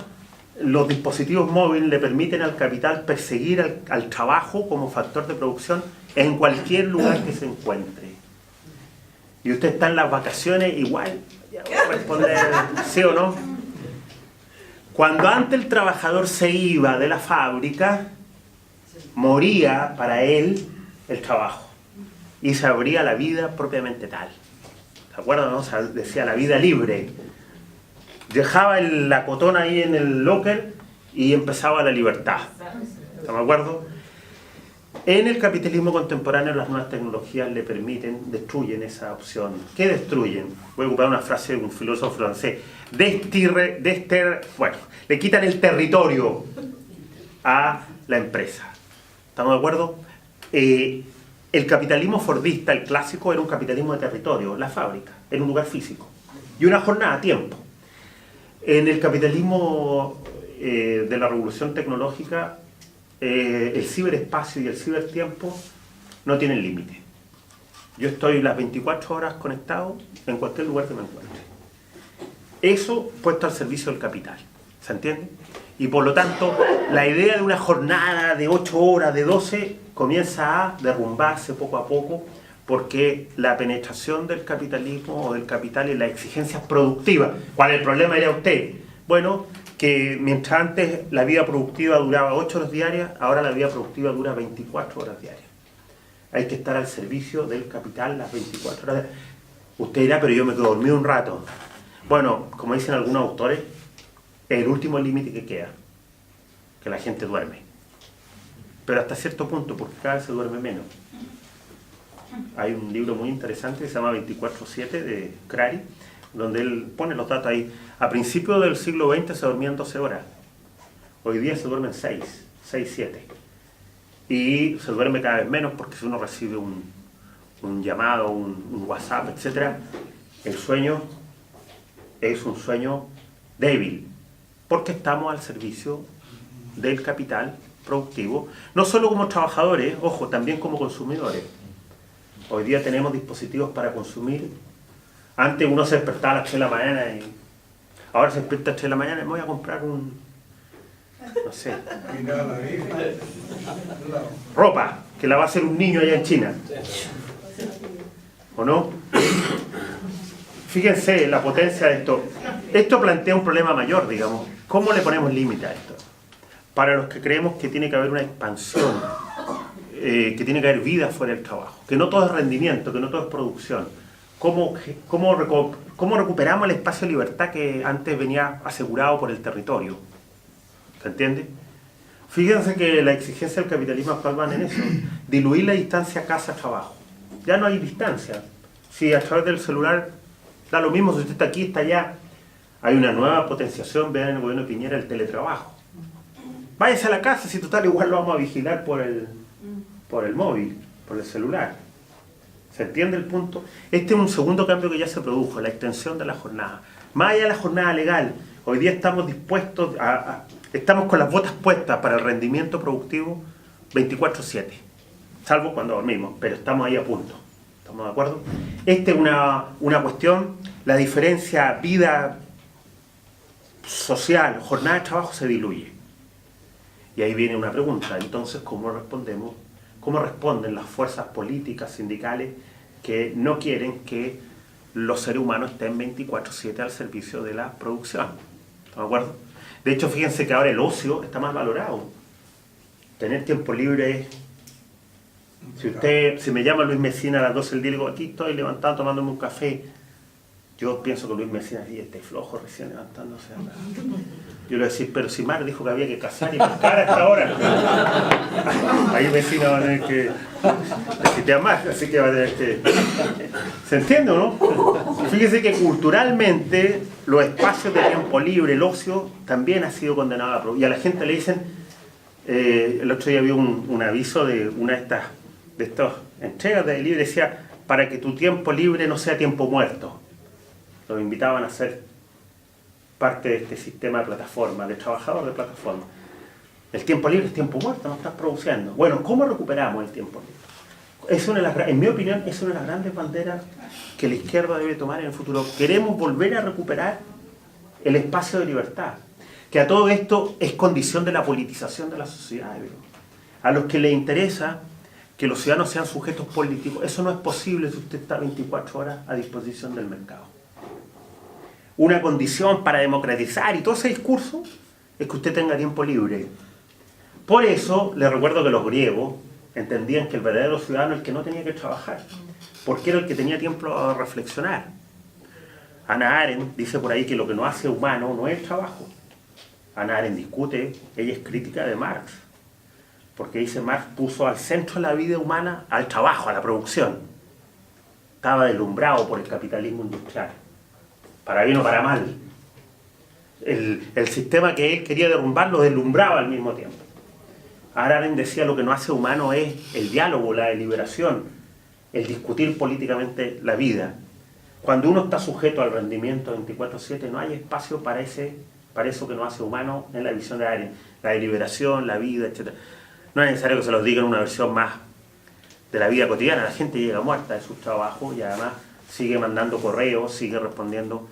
los dispositivos móviles le permiten al capital perseguir al trabajo como factor de producción en cualquier lugar que se encuentre. Y usted está en las vacaciones, igual, ya voy a responder sí o no. Cuando antes el trabajador se iba de la fábrica, moría para él el trabajo. Y se abría la vida propiamente tal. ¿Se acuerdan? ¿No? O sea, decía la vida libre. Dejaba la cotona ahí en el locker y empezaba la libertad. ¿Se me acuerdo? En el capitalismo contemporáneo las nuevas tecnologías le permiten, destruyen esa opción. ¿Qué destruyen? Voy a ocupar una frase de un filósofo francés. Bueno, le quitan el territorio a la empresa. ¿Estamos de acuerdo? El capitalismo fordista, el clásico, era un capitalismo de territorio, la fábrica, en un lugar físico. Y una jornada a tiempo. En el capitalismo de la revolución tecnológica, el ciberespacio y el cibertiempo no tienen límite. Yo estoy las 24 horas conectado en cualquier lugar que me encuentre. Eso puesto al servicio del capital. ¿Se entiende? Y por lo tanto, la idea de una jornada de 8 horas, de 12, comienza a derrumbarse poco a poco porque la penetración del capitalismo o del capital y las exigencias productivas. ¿Cuál es el problema? Era usted. Bueno, que mientras antes la vida productiva duraba 8 horas diarias, ahora la vida productiva dura 24 horas diarias. Hay que estar al servicio del capital las 24 horas. Usted dirá, pero yo me quedo dormido un rato. Bueno, como dicen algunos autores, es el último límite que queda, que la gente duerme. Pero hasta cierto punto, porque cada vez se duerme menos. Hay un libro muy interesante que se llama 24/7 de Crary, donde él pone los datos ahí. A principios del siglo XX se dormían 12 horas. Hoy día se duermen 6, 7. Y se duerme cada vez menos porque si uno recibe un llamado, un WhatsApp, etc., el sueño es un sueño débil, porque estamos al servicio del capital productivo, no solo como trabajadores, ojo, también como consumidores. Hoy día tenemos dispositivos para consumir. Antes uno se despertaba a las 3 de la mañana y ahora se despierta a las 3 de la mañana y me voy a comprar no sé, ropa, que la va a hacer un niño allá en China. ¿O no? Fíjense la potencia de esto. Esto plantea un problema mayor, digamos. ¿Cómo le ponemos límite a esto? Para los que creemos que tiene que haber una expansión, que tiene que haber vida fuera del trabajo, que no todo es rendimiento, que no todo es producción. ¿Cómo recuperamos el espacio de libertad que antes venía asegurado por el territorio? ¿Se entiende? Fíjense que la exigencia del capitalismo actual van en eso, diluir la distancia casa-trabajo. Ya no hay distancia. Si a través del celular da lo mismo, si usted está aquí, está allá. Hay una nueva potenciación, vean en el gobierno de Piñera, el teletrabajo. Váyase a la casa, si total igual lo vamos a vigilar por el móvil, por el celular. ¿Se entiende el punto? Este es un segundo cambio que ya se produjo, la extensión de la jornada. Más allá de la jornada legal, hoy día estamos dispuestos estamos con las botas puestas para el rendimiento productivo 24/7, salvo cuando dormimos, pero estamos ahí a punto. ¿Estamos de acuerdo? Esta es una cuestión, la diferencia vida social, jornada de trabajo se diluye. Y ahí viene una pregunta, entonces, ¿cómo respondemos? ¿Cómo responden las fuerzas políticas, sindicales, que no quieren que los seres humanos estén 24/7 al servicio de la producción? ¿Estamos de acuerdo? De hecho, fíjense que ahora el ocio está más valorado. Tener tiempo libre. Si me llama Luis Mesina a las 12 del día y digo, aquí estoy levantado tomándome un café, yo pienso que Luis Mesina está flojo recién levantándose. Yo le voy a decir, pero si Mar dijo que había que cazar y pescar hasta ahora. Ahí Mesina va a tener que necesitar más, así que va a tener que... ¿Se entiende o no? Fíjese que culturalmente los espacios de tiempo libre, el ocio, también ha sido condenado a... Y a la gente le dicen, el otro día vi un aviso de una de estas entregas de libre, decía, para que tu tiempo libre no sea tiempo muerto. Los invitaban a ser parte de este sistema de plataforma, de trabajador de plataforma. El tiempo libre es tiempo muerto, no estás produciendo. Bueno, ¿cómo recuperamos el tiempo libre? En mi opinión, es una de las grandes banderas que la izquierda debe tomar en el futuro. Queremos volver a recuperar el espacio de libertad, que a todo esto es condición de la politización de la sociedad. A los que les interesa que los ciudadanos sean sujetos políticos, eso no es posible si usted está 24 horas a disposición del mercado. Una condición para democratizar y todo ese discurso es que usted tenga tiempo libre. Por eso, les recuerdo que los griegos entendían que el verdadero ciudadano es el que no tenía que trabajar, porque era el que tenía tiempo a reflexionar. Hannah Arendt dice por ahí que lo que nos hace humano no es el trabajo. Hannah Arendt discute, ella es crítica de Marx, porque dice Marx puso al centro de la vida humana al trabajo, a la producción. Estaba deslumbrado por el capitalismo industrial. Para bien o para mal. El sistema que él quería derrumbar lo deslumbraba al mismo tiempo. Arendt decía lo que nos hace humano es el diálogo, la deliberación, el discutir políticamente la vida. Cuando uno está sujeto al rendimiento 24/7, no hay espacio para eso que nos hace humano en la visión de Arendt. La deliberación, la vida, etc. No es necesario que se los diga en una versión más de la vida cotidiana. La gente llega muerta de sus trabajos y además sigue mandando correos, sigue respondiendo.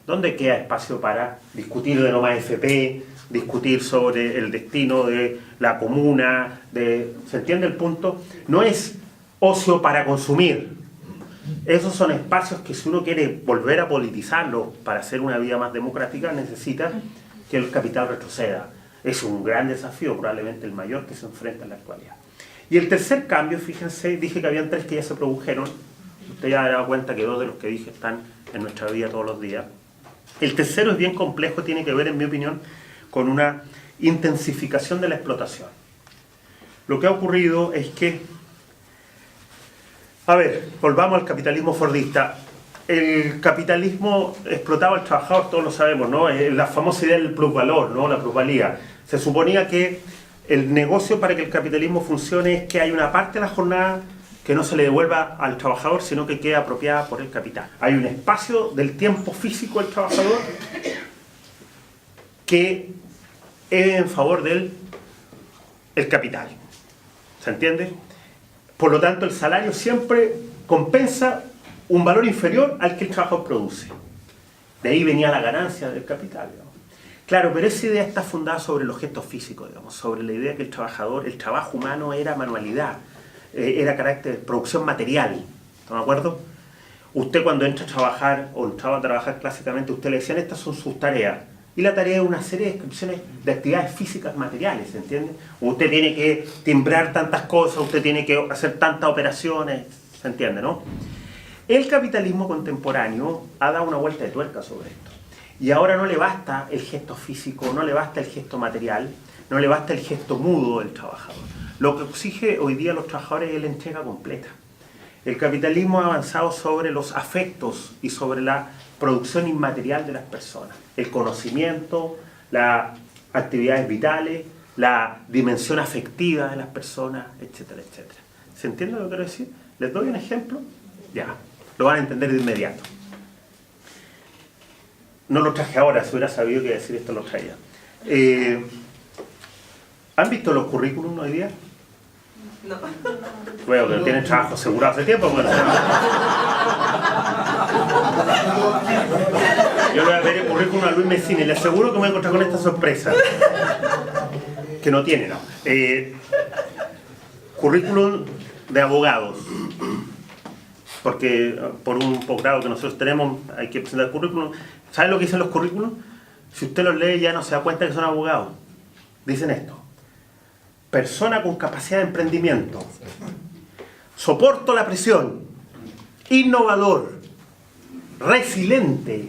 ¿Dónde queda espacio para discutir de no más FP, discutir sobre el destino de la comuna? ¿Se entiende el punto? No es ocio para consumir. Esos son espacios que si uno quiere volver a politizarlos para hacer una vida más democrática, necesita que el capital retroceda. Es un gran desafío, probablemente el mayor que se enfrenta en la actualidad. Y el tercer cambio, fíjense, dije que habían 3 que ya se produjeron. Usted ya ha dado cuenta que 2 de los que dije están en nuestra vida todos los días. El tercero es bien complejo, tiene que ver, en mi opinión, con una intensificación de la explotación. Lo que ha ocurrido es que, a ver, volvamos al capitalismo fordista. El capitalismo explotaba al trabajador, todos lo sabemos, ¿no? La famosa idea del plusvalor, ¿no? La plusvalía. Se suponía que el negocio para que el capitalismo funcione es que hay una parte de la jornada que no se le devuelva al trabajador, sino que quede apropiada por el capital. Hay un espacio del tiempo físico del trabajador que es en favor del capital. ¿Se entiende? Por lo tanto, el salario siempre compensa un valor inferior al que el trabajador produce. De ahí venía la ganancia del capital, digamos. Claro, pero esa idea está fundada sobre los gestos físicos, digamos, sobre la idea que el trabajo humano era manualidad, era carácter de producción material. ¿Están de acuerdo? Usted cuando entra a trabajar, o entraba a trabajar clásicamente, usted le decían, estas son sus tareas. Y la tarea es una serie de descripciones de actividades físicas materiales, ¿se entiende? Usted tiene que timbrar tantas cosas, usted tiene que hacer tantas operaciones, ¿se entiende, no? El capitalismo contemporáneo ha dado una vuelta de tuerca sobre esto. Y ahora no le basta el gesto físico, no le basta el gesto material, no le basta el gesto mudo del trabajador. Lo que exige hoy día a los trabajadores es la entrega completa. El capitalismo ha avanzado sobre los afectos y sobre la producción inmaterial de las personas. El conocimiento, las actividades vitales, la dimensión afectiva de las personas, etcétera, etcétera. ¿Se entiende lo que quiero decir? ¿Les doy un ejemplo? Ya, lo van a entender de inmediato. No lo traje ahora, si hubiera sabido que decir esto lo traía. ¿Han visto los currículums hoy día? No. Bueno, que tienen trabajo asegurado hace tiempo. Bueno, yo le voy a ver el currículum a Luis Messina y le aseguro que me voy a encontrar con esta sorpresa. Que no tiene, no. Currículum de abogados. Porque por un posgrado que nosotros tenemos hay que presentar currículum. ¿Saben lo que dicen los currículums? Si usted los lee ya no se da cuenta que son abogados. Dicen esto: persona con capacidad de emprendimiento, soporto la presión, innovador, resiliente,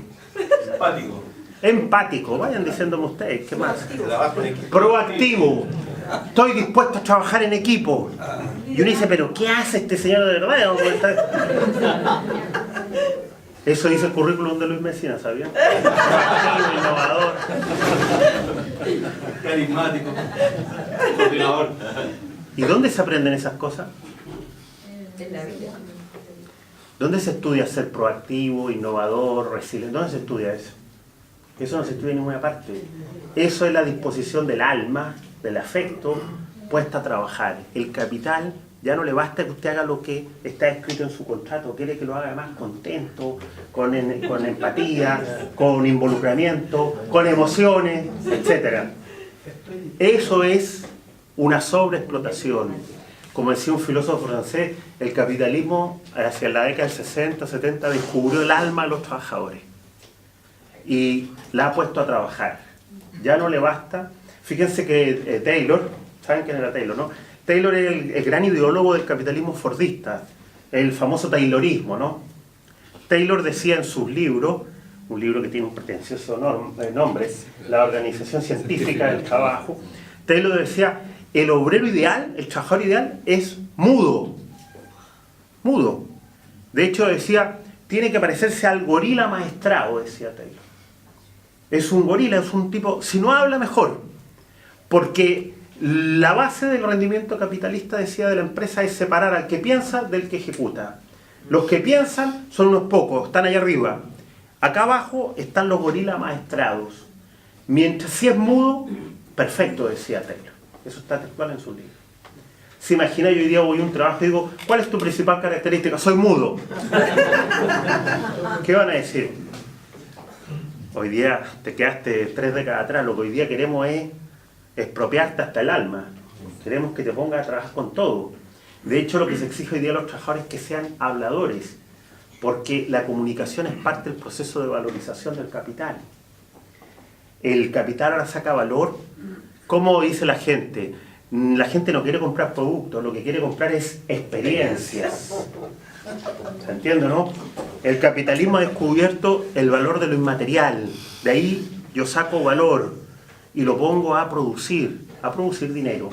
empático, vayan diciéndome ustedes, ¿qué más? Proactivo, estoy dispuesto a trabajar en equipo. Y uno dice, pero ¿qué hace este señor de verdad? Eso dice el currículum de Luis Messina, ¿sabían? Proactivo, innovador, carismático, coordinador. ¿Y dónde se aprenden esas cosas? En la vida. ¿Dónde se estudia ser proactivo, innovador, resiliente? ¿Dónde se estudia eso? Eso no se estudia en ninguna parte. Eso es la disposición del alma, del afecto, puesta a trabajar. El capital ya no le basta que usted haga lo que está escrito en su contrato, quiere que lo haga más contento, con empatía, con involucramiento, con emociones, etc. Eso es una sobreexplotación. Como decía un filósofo francés, el capitalismo hacia la década del 60, 70 descubrió el alma de los trabajadores y la ha puesto a trabajar. Ya no le basta. Fíjense que Taylor, ¿saben quién era Taylor, no? Taylor es el gran ideólogo del capitalismo fordista, el famoso Taylorismo, ¿no? Taylor decía en sus libros, un libro que tiene un pretencioso nombre, La Organización Científica del Trabajo, Taylor decía, el obrero ideal, el trabajador ideal es mudo. Mudo. De hecho decía, tiene que parecerse al gorila maestrado, decía Taylor. Es un gorila, es un tipo, si no habla mejor, porque la base del rendimiento capitalista, decía, de la empresa es separar al que piensa del que ejecuta. Los que piensan son unos pocos, están allá arriba. Acá abajo están los gorilas maestrados. Mientras si es mudo, perfecto, decía Taylor. Eso está textual en su libro. Se imagina, yo hoy día voy a un trabajo y digo, ¿cuál es tu principal característica? Soy mudo. ¿Qué van a decir? Hoy día te quedaste 3 décadas atrás, lo que hoy día queremos es expropiarte hasta el alma. Queremos que te pongas a trabajar con todo. De hecho, lo que se exige hoy día a los trabajadores es que sean habladores, porque la comunicación es parte del proceso de valorización del capital. El capital ahora saca valor. ¿Cómo dice la gente? La gente no quiere comprar productos, lo que quiere comprar es experiencias. ¿Se entiende, no? El capitalismo ha descubierto el valor de lo inmaterial. De ahí yo saco valor y lo pongo a producir dinero.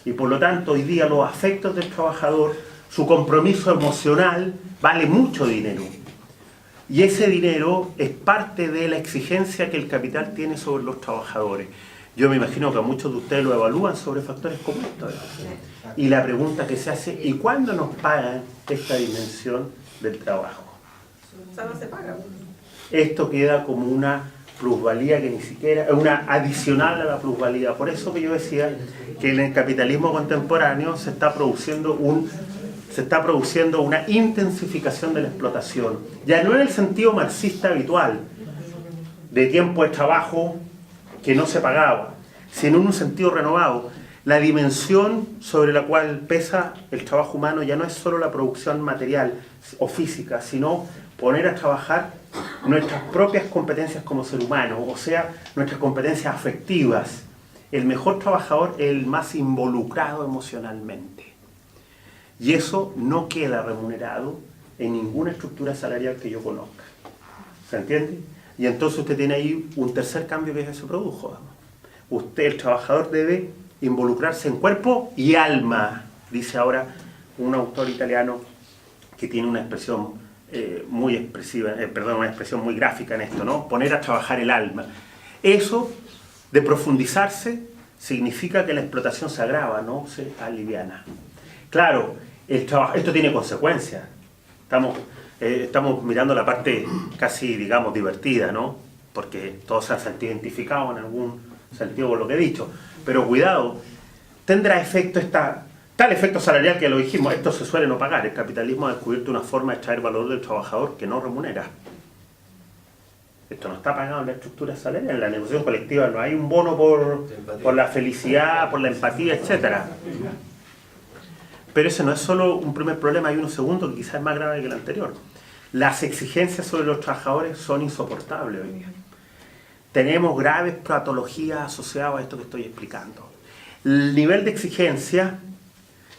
Y por lo tanto, hoy día los afectos del trabajador, su compromiso emocional, vale mucho dinero. Y ese dinero es parte de la exigencia que el capital tiene sobre los trabajadores. Yo me imagino que a muchos de ustedes lo evalúan sobre factores como estos. Y la pregunta que se hace, ¿y cuándo nos pagan esta dimensión del trabajo? O sea, no se paga. Esto queda como una plusvalía que ni siquiera, es una adicional a la plusvalía. Por eso que yo decía que en el capitalismo contemporáneo se está produciendo una intensificación de la explotación. Ya no en el sentido marxista habitual, de tiempo de trabajo que no se pagaba, sino en un sentido renovado. La dimensión sobre la cual pesa el trabajo humano ya no es solo la producción material o física, sino poner a trabajar nuestras propias competencias como ser humano, o sea, nuestras competencias afectivas. El mejor trabajador es el más involucrado emocionalmente. Y eso no queda remunerado en ninguna estructura salarial que yo conozca. ¿Se entiende? Y entonces usted tiene ahí un tercer cambio que se produjo. Usted, el trabajador, debe involucrarse en cuerpo y alma, dice ahora un autor italiano que tiene una expresión muy expresiva, una expresión muy gráfica en esto, ¿no? Poner a trabajar el alma. Eso de profundizarse significa que la explotación se agrava, no se aliviana. Claro, esto tiene consecuencias. Estamos mirando la parte casi, digamos, divertida, ¿no? Porque todos se han sentido identificados en algún sentido con lo que he dicho. Pero cuidado, tendrá efecto tal efecto salarial que lo dijimos, esto se suele no pagar. El capitalismo ha descubierto una forma de extraer valor del trabajador que no remunera. Esto no está pagado en la estructura salarial, en la negociación colectiva no hay un bono por la felicidad, por la empatía, etc. Pero ese no es solo un primer problema, hay uno segundo que quizás es más grave que el anterior. Las exigencias sobre los trabajadores son insoportables hoy día. Tenemos graves patologías asociadas a esto que estoy explicando. El nivel de exigencia,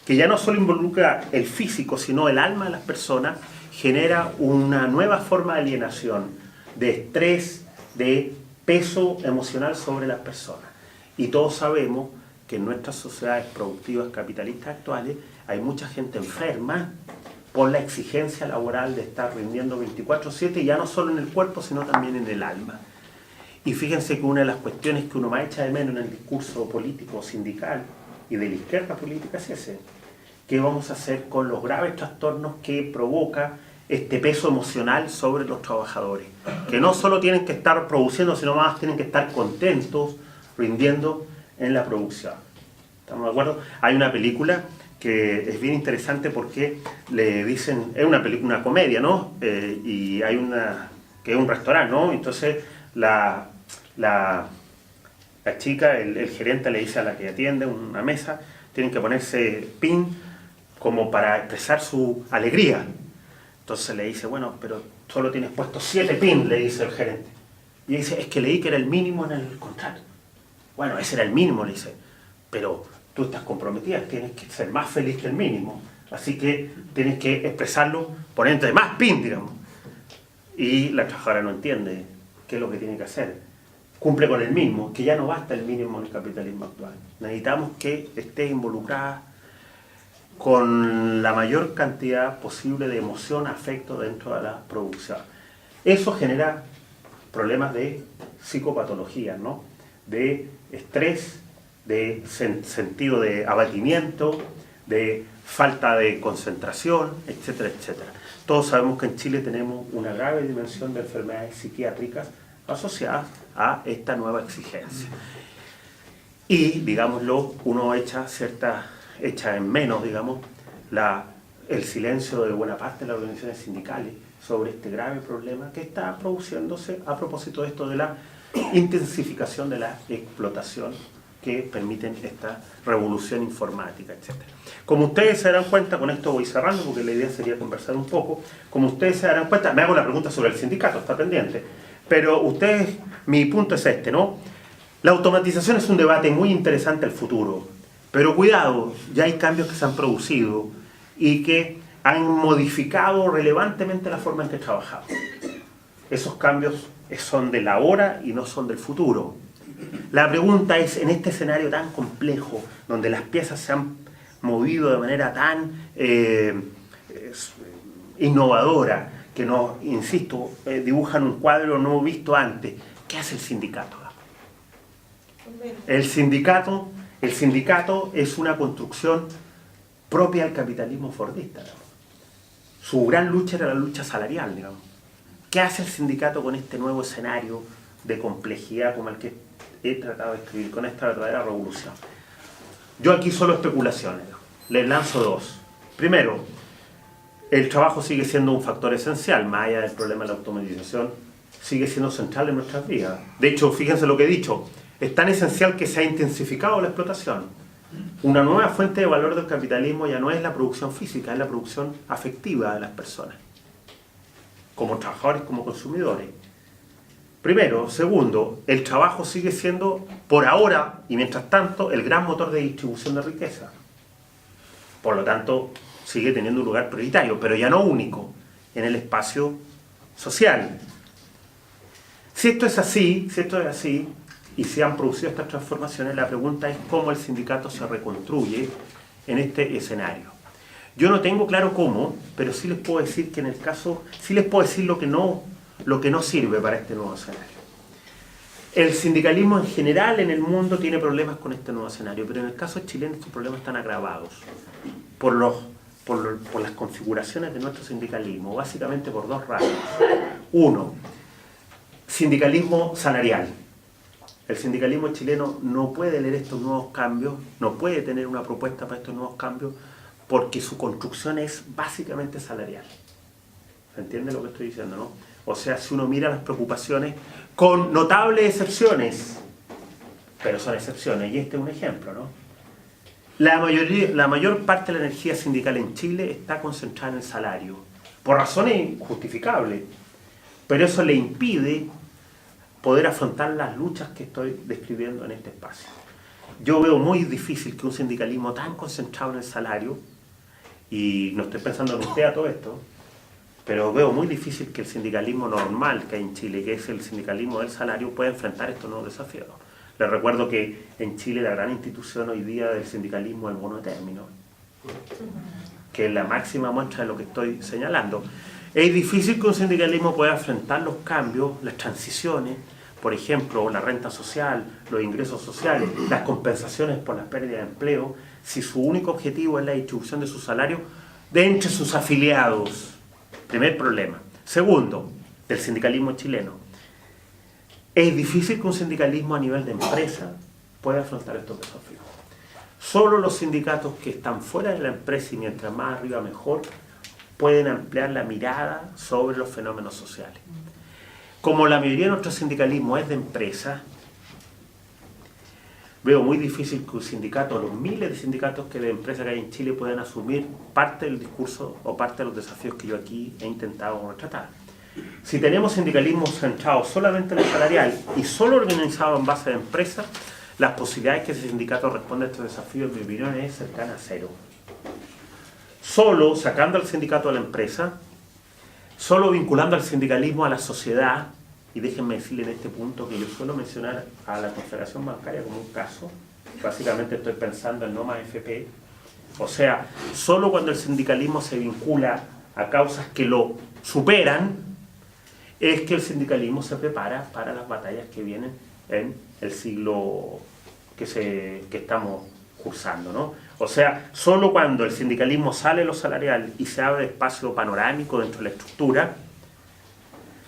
que ya no solo involucra el físico, sino el alma de las personas, genera una nueva forma de alienación, de estrés, de peso emocional sobre las personas. Y todos sabemos que en nuestras sociedades productivas capitalistas actuales hay mucha gente enferma por la exigencia laboral de estar rindiendo 24/7, ya no solo en el cuerpo, sino también en el alma. Y fíjense que una de las cuestiones que uno más echa de menos en el discurso político sindical y de la izquierda política es ese. ¿Qué vamos a hacer con los graves trastornos que provoca este peso emocional sobre los trabajadores? Que no solo tienen que estar produciendo, sino más tienen que estar contentos, rindiendo en la producción. ¿Estamos de acuerdo? Hay una película que es bien interesante porque le dicen, es una comedia, ¿no? Y hay que es un restaurante, ¿no? Entonces la chica, el gerente le dice a la que atiende una mesa, tienen que ponerse pin como para expresar su alegría. Entonces le dice, bueno, pero solo tienes puesto 7 pin, le dice el gerente. Y dice, es que leí que era el mínimo en el contrato. Bueno, ese era el mínimo, le dice, pero tú estás comprometida, tienes que ser más feliz que el mínimo. Así que tienes que expresarlo poniéndote más pin, digamos. Y la trabajadora no entiende qué es lo que tiene que hacer. Cumple con el mismo, que ya no basta el mínimo en el capitalismo actual. Necesitamos que esté involucrada con la mayor cantidad posible de emoción, afecto dentro de la producción. Eso genera problemas de psicopatología, ¿no? De estrés, de sentido de abatimiento, de falta de concentración, etcétera, etcétera. Todos sabemos que en Chile tenemos una grave dimensión de enfermedades psiquiátricas asociadas a esta nueva exigencia. Y, digámoslo, uno echa en menos, digamos, el silencio de buena parte de las organizaciones sindicales sobre este grave problema que está produciéndose a propósito de esto de la intensificación de la explotación que permiten esta revolución informática, etc. Como ustedes se darán cuenta, con esto voy cerrando porque la idea sería conversar un poco, como ustedes se darán cuenta, me hago la pregunta sobre el sindicato, está pendiente, pero mi punto es este, ¿no? La automatización es un debate muy interesante al futuro, pero cuidado, ya hay cambios que se han producido y que han modificado relevantemente la forma en que trabajamos. Esos cambios son del ahora y no son del futuro. La pregunta es, en este escenario tan complejo, donde las piezas se han movido de manera tan innovadora, que nos, insisto, dibujan un cuadro no visto antes, ¿qué hace el sindicato? El sindicato es una construcción propia al capitalismo fordista, digamos. Su gran lucha era la lucha salarial, digamos. ¿Qué hace el sindicato con este nuevo escenario de complejidad como el que he tratado de escribir, con esta verdadera revolución? Yo aquí solo especulaciones, les lanzo dos. Primero, el trabajo sigue siendo un factor esencial, más allá del problema de la automatización, sigue siendo central en nuestras vidas. De hecho, fíjense lo que he dicho, es tan esencial que se ha intensificado la explotación. Una nueva fuente de valor del capitalismo ya no es la producción física, es la producción afectiva de las personas, como trabajadores, como consumidores. Primero. Segundo, el trabajo sigue siendo, por ahora y mientras tanto, el gran motor de distribución de riqueza. Por lo tanto, sigue teniendo un lugar prioritario, pero ya no único, en el espacio social. Si esto es así, y se han producido estas transformaciones, la pregunta es cómo el sindicato se reconstruye en este escenario. Yo no tengo claro cómo, pero sí les puedo decir que en el caso, sí les puedo decir lo que no sirve para este nuevo escenario. El sindicalismo en general en el mundo tiene problemas con este nuevo escenario, pero en el caso chileno estos problemas están agravados por las configuraciones de nuestro sindicalismo, básicamente por dos razones. Uno, sindicalismo salarial. El sindicalismo chileno no puede leer estos nuevos cambios, no puede tener una propuesta para estos nuevos cambios, porque su construcción es básicamente salarial. ¿Se entiende lo que estoy diciendo, no? O sea, si uno mira las preocupaciones, con notables excepciones, pero son excepciones, y este es un ejemplo, ¿no? La mayor parte de la energía sindical en Chile está concentrada en el salario, por razones justificables, pero eso le impide poder afrontar las luchas que estoy describiendo en este espacio. Yo veo muy difícil que un sindicalismo tan concentrado en el salario, y no estoy pensando en usted a todo esto, pero veo muy difícil que el sindicalismo normal que hay en Chile, que es el sindicalismo del salario, pueda enfrentar estos nuevos desafíos. Les recuerdo que en Chile la gran institución hoy día del sindicalismo es el bono de término, que es la máxima muestra de lo que estoy señalando. Es difícil que un sindicalismo pueda enfrentar los cambios, las transiciones, por ejemplo, la renta social, los ingresos sociales, las compensaciones por las pérdidas de empleo, si su único objetivo es la distribución de su salario de entre sus afiliados. Primer problema. Segundo, del sindicalismo chileno. Es difícil que un sindicalismo a nivel de empresa pueda afrontar estos desafíos. Solo los sindicatos que están fuera de la empresa, y mientras más arriba mejor, pueden ampliar la mirada sobre los fenómenos sociales. Como la mayoría de nuestro sindicalismo es de empresa, veo muy difícil que un sindicato, los miles de sindicatos de empresas que hay en Chile, puedan asumir parte del discurso o parte de los desafíos que yo aquí he intentado retratar. Si tenemos sindicalismo centrado solamente en el salarial y solo organizado en base de empresas, las posibilidades que ese sindicato responda a estos desafíos, en mi opinión, es cercana a cero. Solo sacando al sindicato a la empresa, solo vinculando al sindicalismo a la sociedad, y déjenme decirle en este punto que yo suelo mencionar a la Confederación Bancaria como un caso, básicamente estoy pensando en Noma FP, o sea, solo cuando el sindicalismo se vincula a causas que lo superan, es que el sindicalismo se prepara para las batallas que vienen en el siglo que estamos cursando, ¿no? O sea, solo cuando el sindicalismo sale de lo salarial y se abre espacio panorámico dentro de la estructura,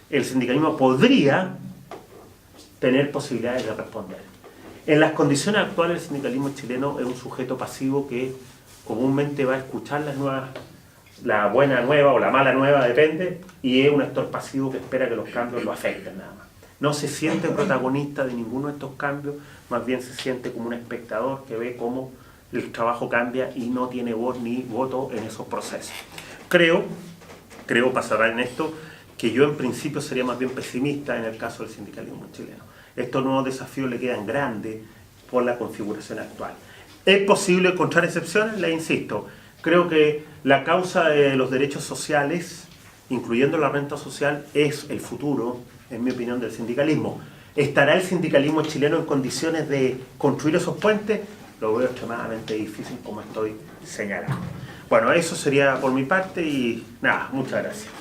el sindicalismo podría tener posibilidades de responder. En las condiciones actuales, el sindicalismo chileno es un sujeto pasivo que comúnmente va a escuchar la buena nueva o la mala nueva, depende, y es un actor pasivo que espera que los cambios lo afecten nada más. No se siente protagonista de ninguno de estos cambios, más bien se siente como un espectador que ve cómo el trabajo cambia y no tiene voz ni voto en esos procesos. Creo, para cerrar en esto, que yo en principio sería más bien pesimista en el caso del sindicalismo chileno. Estos nuevos desafíos le quedan grandes por la configuración actual. ¿Es posible encontrar excepciones? Le insisto, creo que la causa de los derechos sociales, incluyendo la renta social, es el futuro, en mi opinión, del sindicalismo. ¿Estará el sindicalismo chileno en condiciones de construir esos puentes? Lo veo extremadamente difícil, como estoy señalando. Bueno, eso sería por mi parte y nada, muchas gracias.